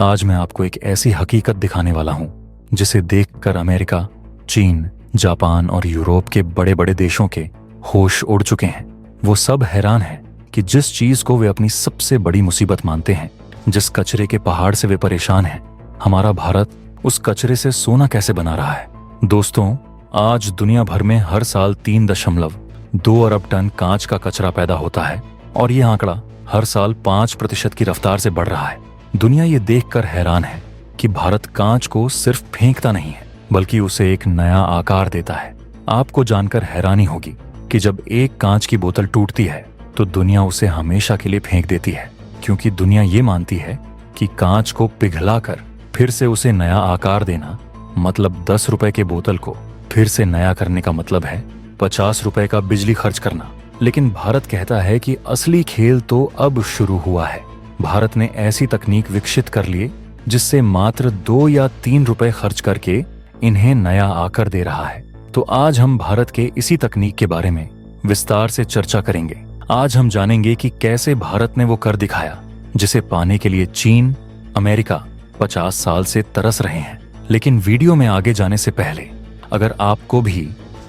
आज मैं आपको एक ऐसी हकीकत दिखाने वाला हूं जिसे देखकर अमेरिका, चीन, जापान और यूरोप के बड़े बड़े देशों के होश उड़ चुके हैं। वो सब हैरान हैं कि जिस चीज को वे अपनी सबसे बड़ी मुसीबत मानते हैं, जिस कचरे के पहाड़ से वे परेशान हैं, हमारा भारत उस कचरे से सोना कैसे बना रहा है। दोस्तों, आज दुनिया भर में हर साल 3.2 अरब टन कांच का कचरा पैदा होता है और ये आंकड़ा हर साल 5% की रफ्तार से बढ़ रहा है। दुनिया ये देखकर हैरान है कि भारत कांच को सिर्फ फेंकता नहीं है, बल्कि उसे एक नया आकार देता है। आपको जानकर हैरानी होगी कि जब एक कांच की बोतल टूटती है तो दुनिया उसे हमेशा के लिए फेंक देती है, क्योंकि दुनिया ये मानती है कि कांच को पिघलाकर फिर से उसे नया आकार देना मतलब 10 रुपए के बोतल को फिर से नया करने का मतलब है 50 रुपए का बिजली खर्च करना। लेकिन भारत कहता है कि असली खेल तो अब शुरू हुआ है। भारत ने ऐसी तकनीक विकसित कर लिए जिससे मात्र 2 या 3 रुपए खर्च करके इन्हें नया आकार दे रहा है। तो आज हम भारत के इसी तकनीक के बारे में विस्तार से चर्चा करेंगे। आज हम जानेंगे कि कैसे भारत ने वो कर दिखाया जिसे पाने के लिए चीन, अमेरिका 50 साल से तरस रहे हैं। लेकिन वीडियो में आगे जाने से पहले अगर आपको भी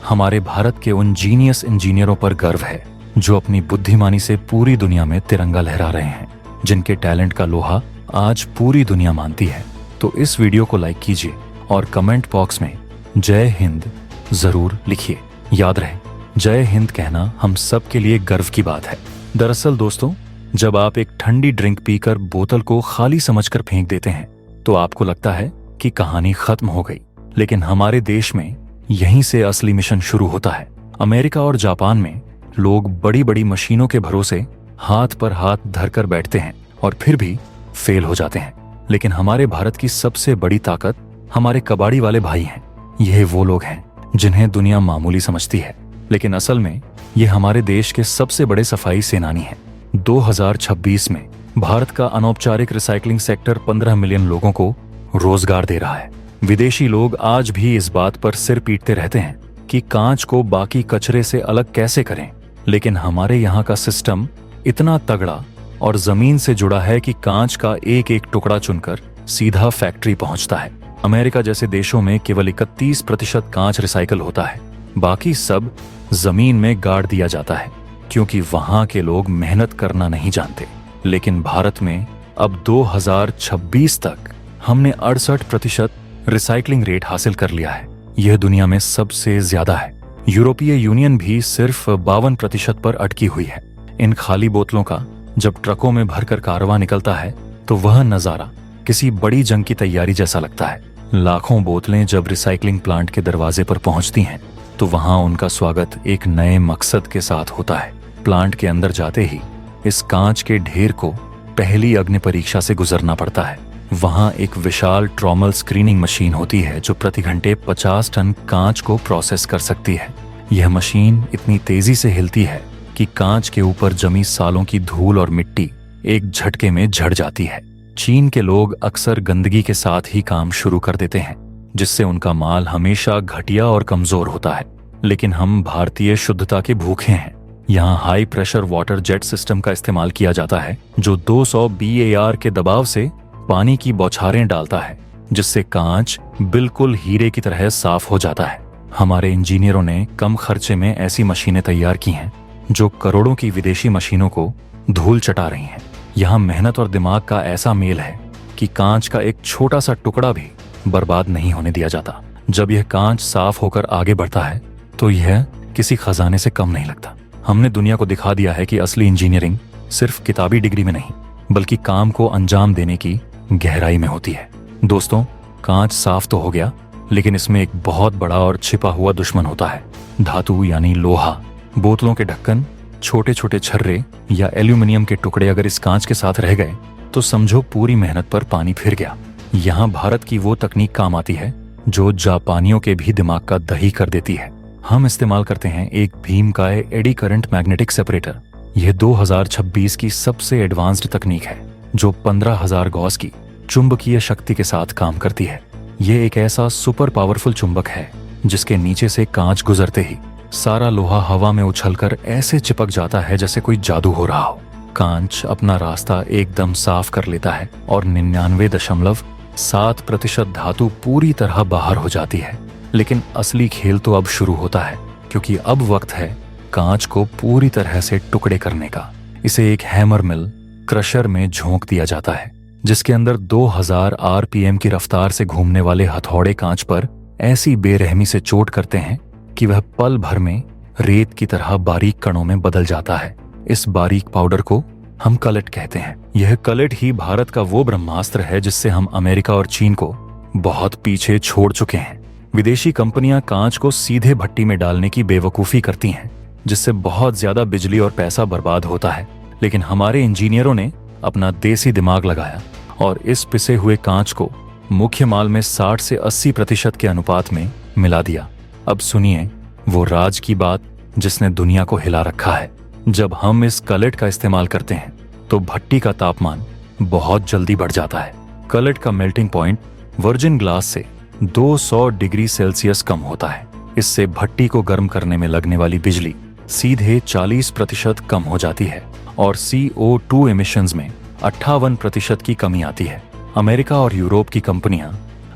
हमारे भारत के उन जीनियस इंजीनियरों पर गर्व है जो अपनी बुद्धिमानी से पूरी दुनिया में तिरंगा लहरा रहे हैं, जिनके टैलेंट का लोहा आज पूरी दुनिया मानती है, तो इस वीडियो को लाइक कीजिए और कमेंट बॉक्स में जय हिंद जरूर लिखिए। याद रहे, जय हिंद कहना हम सब के लिए गर्व की बात है। दरअसल दोस्तों, जब आप एक ठंडी ड्रिंक पीकर बोतल को खाली समझकर फेंक देते हैं तो आपको लगता है कि कहानी खत्म हो गई। लेकिन हमारे देश में यहीं से असली मिशन शुरू होता है। अमेरिका और जापान में लोग बड़ी बड़ी मशीनों के भरोसे हाथ पर हाथ धरकर बैठते हैं और फिर भी फेल हो जाते हैं। लेकिन हमारे भारत की सबसे बड़ी ताकत हमारे कबाड़ी वाले भाई हैं। यह वो लोग हैं जिन्हें दुनिया मामूली समझती है, लेकिन असल में ये हमारे देश के सबसे बड़े सफाई सेनानी हैं। 2026 में भारत का अनौपचारिक रिसाइकलिंग सेक्टर 15 मिलियन लोगों को रोजगार दे रहा है। विदेशी लोग आज भी इस बात पर सिर पीटते रहते हैं कि कांच को बाकी कचरे से अलग कैसे करें, लेकिन हमारे यहाँ का सिस्टम इतना तगड़ा और जमीन से जुड़ा है कि कांच का एक एक टुकड़ा चुनकर सीधा फैक्ट्री पहुंचता है। अमेरिका जैसे देशों में केवल 31% कांच रिसाइकल होता है, बाकी सब जमीन में गाड़ दिया जाता है, क्योंकि वहां के लोग मेहनत करना नहीं जानते। लेकिन भारत में अब 2026 तक हमने 68% रिसाइकलिंग रेट हासिल कर लिया है। यह दुनिया में सबसे ज्यादा है। यूरोपीय यूनियन भी सिर्फ 52% पर अटकी हुई है। इन खाली बोतलों का जब ट्रकों में भरकर कारवां निकलता है तो वह नजारा किसी बड़ी जंग की तैयारी जैसा लगता है। लाखों बोतलें जब रिसाइकलिंग प्लांट के दरवाजे पर पहुंचती हैं तो वहां उनका स्वागत एक नए मकसद के साथ होता है। प्लांट के अंदर जाते ही इस कांच के ढेर को पहली अग्नि परीक्षा से गुजरना पड़ता है। वहां एक विशाल ट्रॉमल स्क्रीनिंग मशीन होती है जो प्रति घंटे 50 टन कांच को प्रोसेस कर सकती है। यह मशीन इतनी तेजी से हिलती है कि कांच के ऊपर जमी सालों की धूल और मिट्टी एक झटके में झड़ जाती है। चीन के लोग अक्सर गंदगी के साथ ही काम शुरू कर देते हैं, जिससे उनका माल हमेशा घटिया और कमजोर होता है। लेकिन हम भारतीय शुद्धता के भूखे हैं। यहाँ high pressure water jet system का इस्तेमाल किया जाता है जो 200 BAR के दबाव से पानी की बौछारें डालता है, जिससे कांच बिल्कुल हीरे की तरह साफ हो जाता है। हमारे इंजीनियरों ने कम खर्चे में ऐसी मशीनें तैयार की हैं जो करोड़ों की विदेशी मशीनों को धूल चटा रही हैं। यहाँ मेहनत और दिमाग का ऐसा मेल है कि कांच का एक छोटा सा टुकड़ा भी बर्बाद नहीं होने दिया जाता। जब यह कांच साफ होकर आगे बढ़ता है तो यह किसी खजाने से कम नहीं लगता। हमने दुनिया को दिखा दिया है कि असली इंजीनियरिंग सिर्फ किताबी डिग्री में नहीं, बल्कि काम को अंजाम देने की गहराई में होती है। दोस्तों, कांच साफ तो हो गया, लेकिन इसमें एक बहुत बड़ा और छिपा हुआ दुश्मन होता है, धातु यानी लोहा। बोतलों के ढक्कन, छोटे छोटे छर्रे या एल्यूमिनियम के टुकड़े अगर इस कांच के साथ रह गए तो समझो पूरी मेहनत पर पानी फिर गया। यहाँ भारत की वो तकनीक काम आती है जो जापानियों के भी दिमाग का दही कर देती है। हम इस्तेमाल करते हैं एक भीमकाय एडी करंट मैग्नेटिक सेपरेटर। यह 2026 की सबसे एडवांस्ड तकनीक है जो 15,000 गॉस की चुंबकीय शक्ति के साथ काम करती है। यह एक ऐसा सुपर पावरफुल चुंबक है जिसके नीचे से कांच गुजरते ही सारा लोहा हवा में उछलकर ऐसे चिपक जाता है जैसे कोई जादू हो रहा हो। कांच अपना रास्ता एकदम साफ कर लेता है और 99.7% धातु पूरी तरह बाहर हो जाती है। लेकिन असली खेल तो अब शुरू होता है, क्योंकि अब वक्त है कांच को पूरी तरह से टुकड़े करने का। इसे एक हैमर मिल क्रशर में झोंक दिया जाता है, जिसके अंदर 2000 आरपीएम की रफ्तार से घूमने वाले हथौड़े कांच पर ऐसी बेरहमी से चोट करते हैं कि वह पल भर में रेत की तरह बारीक कणों में बदल जाता है। इस बारीक पाउडर को हम कलट कहते हैं। यह कलट ही भारत का वो ब्रह्मास्त्र है जिससे हम अमेरिका और चीन को बहुत पीछे छोड़ चुके हैं। विदेशी कंपनियां कांच को सीधे भट्टी में डालने की बेवकूफी करती हैं, जिससे बहुत ज्यादा बिजली और पैसा बर्बाद होता है। लेकिन हमारे इंजीनियरों ने अपना देसी दिमाग लगाया और इस पिसे हुए कांच को मुख्य माल में 60 से 80% के अनुपात में मिला दिया। अब सुनिए वो राज की बात जिसने दुनिया को हिला रखा है। जब हम इस कलट का इस्तेमाल करते हैं तो भट्टी का तापमान बहुत जल्दी बढ़ जाता है। कलट का मेल्टिंग पॉइंट वर्जिन ग्लास से 200 डिग्री सेल्सियस कम होता है। इससे भट्टी को गर्म करने में लगने वाली बिजली सीधे 40% कम हो जाती है और CO2 एमिशंस में 58% की कमी आती है। अमेरिका और यूरोप की कंपनियां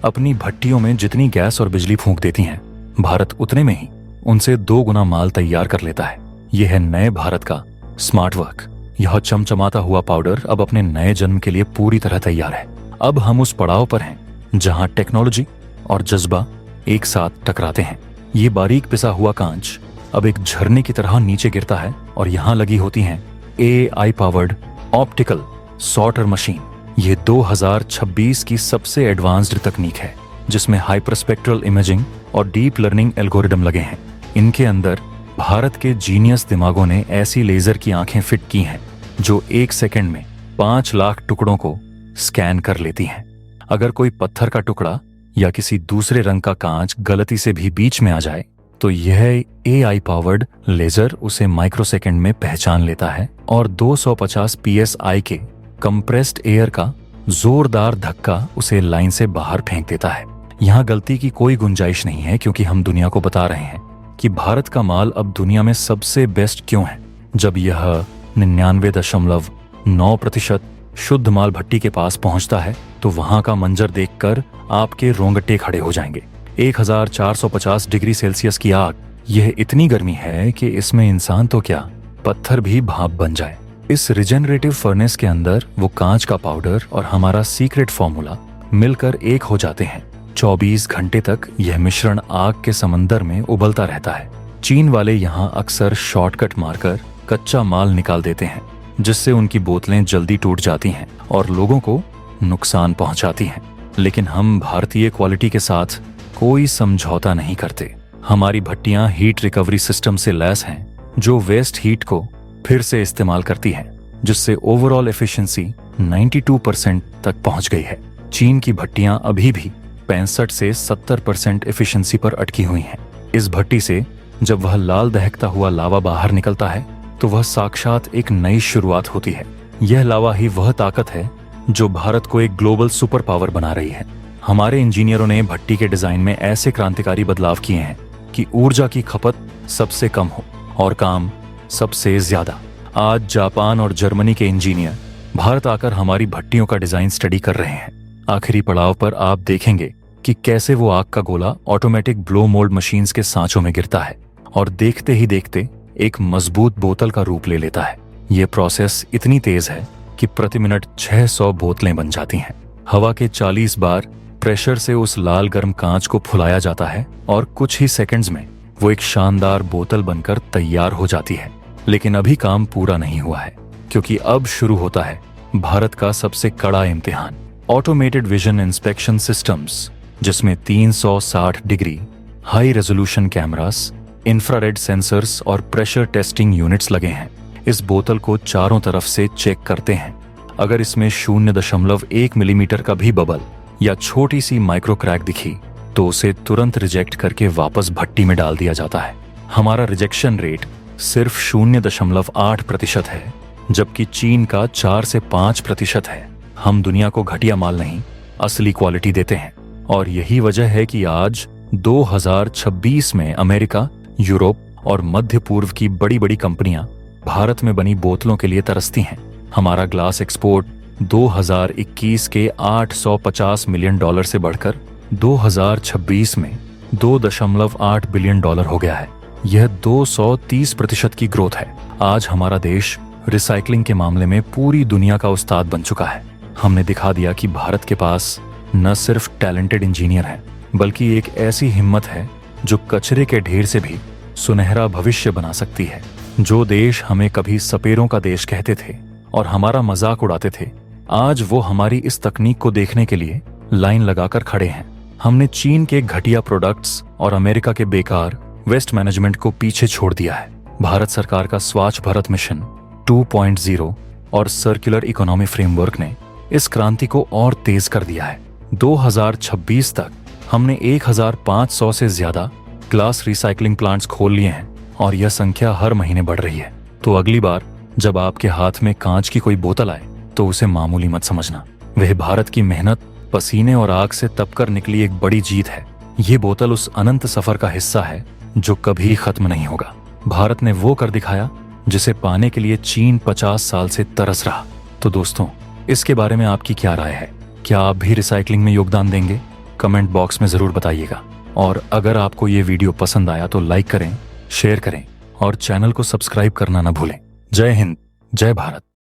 अपनी भट्टियों में जितनी गैस और बिजली फूंक देती हैं, भारत उतने में ही उनसे 2 गुना माल तैयार कर लेता है। यह है नए भारत का स्मार्ट वर्क। यह चमचमाता हुआ पाउडर अब अपने नए जन्म के लिए पूरी तरह तैयार है। अब हम उस पड़ाव पर हैं जहां टेक्नोलॉजी और जज्बा एक साथ टकराते हैं। ये बारीक पिसा हुआ कांच अब एक झरने की तरह नीचे गिरता है और यहाँ लगी होती हैं AI powered optical sorter machine. ये 2026 की सबसे एडवांस्ड तकनीक है, जिसमें हाइपरस्पेक्ट्रल इमेजिंग और डीप लर्निंग एल्गोरिदम लगे हैं। इनके अंदर भारत के जीनियस दिमागों ने ऐसी लेजर की आंखें फिट की हैं जो 1 सेकंड में 5 लाख टुकड़ों को स्कैन कर लेती हैं। अगर कोई पत्थर का टुकड़ा या किसी दूसरे रंग का कांच गलती से भी बीच में आ जाए तो यह AI पावर्ड लेजर उसे माइक्रोसेकंड में पहचान लेता है और 250 PSI के कंप्रेस्ड एयर का जोरदार धक्का उसे लाइन से बाहर फेंक देता है। यहाँ गलती की कोई गुंजाइश नहीं है, क्योंकि हम दुनिया को बता रहे हैं कि भारत का माल अब दुनिया में सबसे बेस्ट क्यों है। जब यह 99.9% शुद्ध माल भट्टी के पास पहुंचता है तो वहां का मंजर देखकर आपके रोंगटे खड़े हो जाएंगे। 1450 डिग्री सेल्सियस की आग, यह इतनी गर्मी है कि इसमें इंसान तो क्या, पत्थर भी भाप बन जाए। इस रिजेनरेटिव फर्नेस के अंदर वो कांच का पाउडर और हमारा सीक्रेट फॉर्मूला मिलकर एक हो जाते हैं। 24 घंटे तक यह मिश्रण आग के समंदर में उबलता रहता है। चीन वाले यहाँ अक्सर शॉर्टकट मारकर कच्चा माल निकाल देते हैं, जिससे उनकी बोतलें जल्दी टूट जाती हैं और लोगों को नुकसान पहुंचाती हैं। लेकिन हम भारतीय क्वालिटी के साथ कोई समझौता नहीं करते। हमारी भट्टियां हीट रिकवरी सिस्टम से लैस हैं, जो वेस्ट हीट को फिर से इस्तेमाल करती हैं, जिससे ओवरऑल एफिशिएंसी 92% तक पहुंच गई है। चीन की भट्टियां अभी भी 65 से 70% एफिशिएंसी पर अटकी हुई हैं। इस भट्टी से जब वह लाल दहकता हुआ लावा बाहर निकलता है तो वह साक्षात एक नई शुरुआत होती है। यह लावा ही वह ताकत है जो भारत को एक ग्लोबल सुपर पावर बना रही है। हमारे इंजीनियरों ने भट्टी के डिजाइन में ऐसे क्रांतिकारी बदलाव किए हैं कि ऊर्जा की खपत सबसे कम हो और काम सबसे ज्यादा। आज जापान और जर्मनी के इंजीनियर भारत आकर हमारी भट्टियों का डिजाइन स्टडी कर रहे हैं। आखिरी पड़ाव पर आप देखेंगे कि कैसे वो आग का गोला ऑटोमेटिक ब्लो मोल्ड मशीन्स के सांचों में गिरता है और देखते ही देखते एक मजबूत बोतल का रूप ले लेता है। यह प्रोसेस इतनी तेज है कि प्रति मिनट 600 बोतलें बन जाती हैं। हवा के 40 बार प्रेशर से उस लाल गर्म कांच को फुलाया जाता है और कुछ ही सेकंड्स में वो एक शानदार बोतल बनकर तैयार हो जाती है। लेकिन अभी काम पूरा नहीं हुआ है, क्योंकि अब शुरू होता है भारत का सबसे कड़ा इम्तिहान, ऑटोमेटेड विजन इंस्पेक्शन सिस्टम्स, जिसमें 360 degree high resolution cameras, infrared sensors और प्रेशर टेस्टिंग यूनिट्स लगे हैं। इस बोतल को चारों तरफ से चेक करते हैं। अगर इसमें 0.1 मिलीमीटर का भी बबल या छोटी सी माइक्रो क्रैक दिखी तो उसे तुरंत रिजेक्ट करके वापस भट्टी में डाल दिया जाता है। हमारा रिजेक्शन रेट सिर्फ 0.8% है, जबकि चीन का 4 से 5% है। हम दुनिया को घटिया माल नहीं, असली क्वालिटी देते हैं और यही वजह है कि आज 2026 में अमेरिका, यूरोप और मध्य पूर्व की बड़ी बड़ी कंपनियां भारत में बनी बोतलों के लिए तरसती हैं। हमारा ग्लास एक्सपोर्ट 2021 के $850 मिलियन से बढ़कर 2026 में $2.8 बिलियन हो गया है। यह 230% की ग्रोथ है। आज हमारा देश रिसाइकलिंग के मामले में पूरी दुनिया का उस्ताद बन चुका है। हमने दिखा दिया कि भारत के पास न सिर्फ टैलेंटेड इंजीनियर हैं, बल्कि एक ऐसी हिम्मत है जो कचरे के ढेर से भी सुनहरा भविष्य बना सकती है। जो देश हमें कभी सपेरों का देश कहते थे और हमारा मजाक उड़ाते थे, आज वो हमारी इस तकनीक को देखने के लिए लाइन लगाकर खड़े हैं। हमने चीन के घटिया प्रोडक्ट्स और अमेरिका के बेकार वेस्ट मैनेजमेंट को पीछे छोड़ दिया है। भारत सरकार का स्वच्छ भारत मिशन 2.0 और सर्कुलर इकोनॉमी फ्रेमवर्क ने इस क्रांति को और तेज कर दिया है। 2026 तक हमने 1500 से ज्यादा ग्लास रिसाइकलिंग प्लांट्स खोल लिए हैं और यह संख्या हर महीने बढ़ रही है। तो अगली बार जब आपके हाथ में कांच की कोई बोतल आए तो उसे मामूली मत समझना। वह भारत की मेहनत, पसीने और आग से तपकर निकली एक बड़ी जीत है। ये बोतल उस अनंत सफर का हिस्सा है जो कभी खत्म नहीं होगा। भारत ने वो कर दिखाया जिसे पाने के लिए चीन 50 साल से तरस रहा। तो दोस्तों, इसके बारे में आपकी क्या राय है? क्या आप भी रिसाइकलिंग में योगदान देंगे? कमेंट बॉक्स में जरूर बताइएगा। और अगर आपको ये वीडियो पसंद आया तो लाइक करें, शेयर करें और चैनल को सब्सक्राइब करना ना भूलें। जय हिंद, जय भारत।